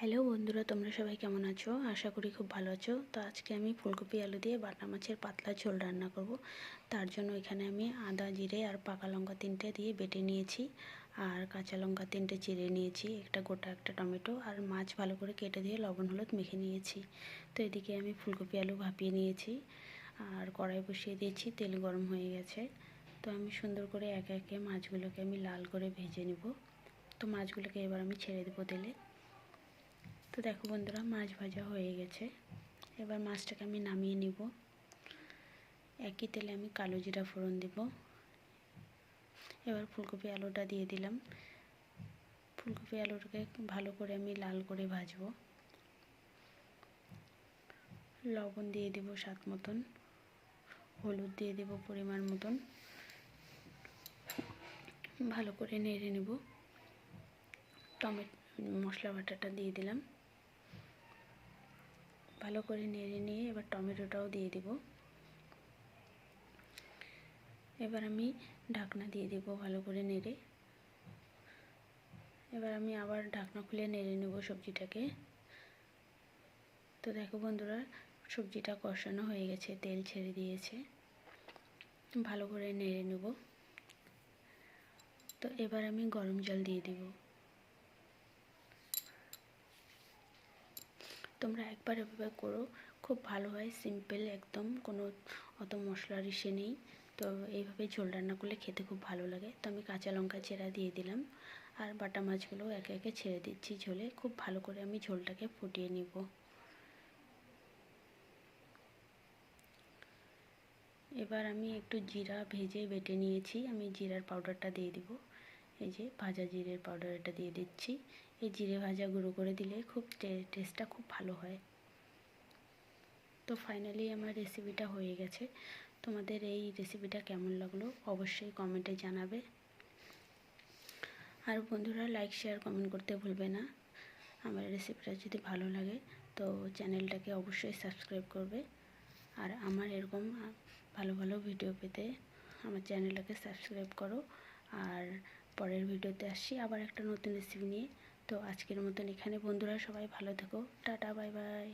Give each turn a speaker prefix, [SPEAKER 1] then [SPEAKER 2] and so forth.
[SPEAKER 1] Hello বন্ধুরা, তোমরা সবাই কেমন আছো? আশা করি খুব ভালো আছো। তো আজকে আমি ফুলকপি আলু দিয়ে বাটা মাছের পাতলা ঝোল রান্না করব। তার জন্য এখানে আমি আদা, জিরে আর পাকা লঙ্কা 3টে দিয়ে বেটে নিয়েছি, আর কাঁচা লঙ্কা 3টে চিড়ে নিয়েছি, একটা গোটা একটা টমেটো, আর মাছ ভালো করে কেটে দিয়ে লবণ হলুদ মেখে নিয়েছি। তো এদিকে আমি ফুলকপি আলু ভাপিয়ে নিয়েছি আর কড়াই বসিয়ে দিয়েছি, তেল গরম হয়ে গেছে। তো আমি সুন্দর করে একে একে মাছগুলোকে আমি লাল করে ভেজে নেব। তো মাছগুলোকে এবার আমি ছেড়ে দেবো তেলে। তো দেখো বন্ধুরা, মাছ ভাজা হয়ে গেছে। এবার মাছটাকে আমি নামিয়ে নিব। একই তেলে আমি কালো জিরা ফোড়ন দেব। এবার ফুলকপি আলুটা দিয়ে দিলাম। ফুলকপি আলুটাকে ভালো করে আমি লাল করে ভাজবো। লবণ দিয়ে দেব স্বাদ মতন, হলুদ দিয়ে দেব পরিমাণ মতন, ভালো করে নেড়ে নেব। টমেটো মশলা বাটাটা দিয়ে দিলাম, ভালো করে নেড়ে নিয়ে এবার টমেটোটাও দিয়ে দেব। এবার আমি ঢাকনা দিয়ে দেব ভালো করে নেড়ে। এবার আমি আবার ঢাকনা খুলে নেড়ে নেব সবজিটাকে। তো দেখো বন্ধুরা, সবজিটা কষানো হয়ে গেছে, তেল ছেড়ে দিয়েছে, ভালো করে নেড়ে নেব। তো এবার আমি গরম জল দিয়ে দেব। তোমরা একবার এভাবে করো, খুব ভালো হয়, সিম্পল একদম, কোনো অত মশলার ইসে নেই। তো এইভাবে ঝোল রান্না করলে খেতে খুব ভালো লাগে। তো আমি কাঁচা লঙ্কা চেরা দিয়ে দিলাম, আর বাটা মাছগুলো একে একে ছেড়ে দিচ্ছি ঝোলে। খুব ভালো করে আমি ঝোলটাকে ফুটিয়ে নিব। এবার আমি একটু জিরা ভেজে বেটে নিয়েছি, আমি জিরার পাউডারটা দিয়ে দিব। এই যে ভাজা জিরের পাউডার, এটা দিয়ে দিচ্ছি। এই জিরে ভাজা গুঁড়ো করে দিলে খুব টেস্টটা খুব ভালো হয়। তো ফাইনালি আমার রেসিপিটা হয়ে গেছে। তোমাদের এই রেসিপিটা কেমন লাগলো অবশ্যই কমেন্টে জানাবে। আর বন্ধুরা, লাইক শেয়ার কমেন্ট করতে ভুলবে না। আমার রেসিপিটা যদি ভালো লাগে তো চ্যানেলটাকে অবশ্যই সাবস্ক্রাইব করবে। আর আমার এরকম ভালো ভালো ভিডিও পেতে আমার চ্যানেলটাকে সাবস্ক্রাইব করো। আর পরের ভিডিওতে আসছি আবার একটা নতুন রেসিপি নিয়ে। তো আজকের মতন এখানে বন্ধুরা, সবাই ভালো থেকো, টাটা, বাই বাই।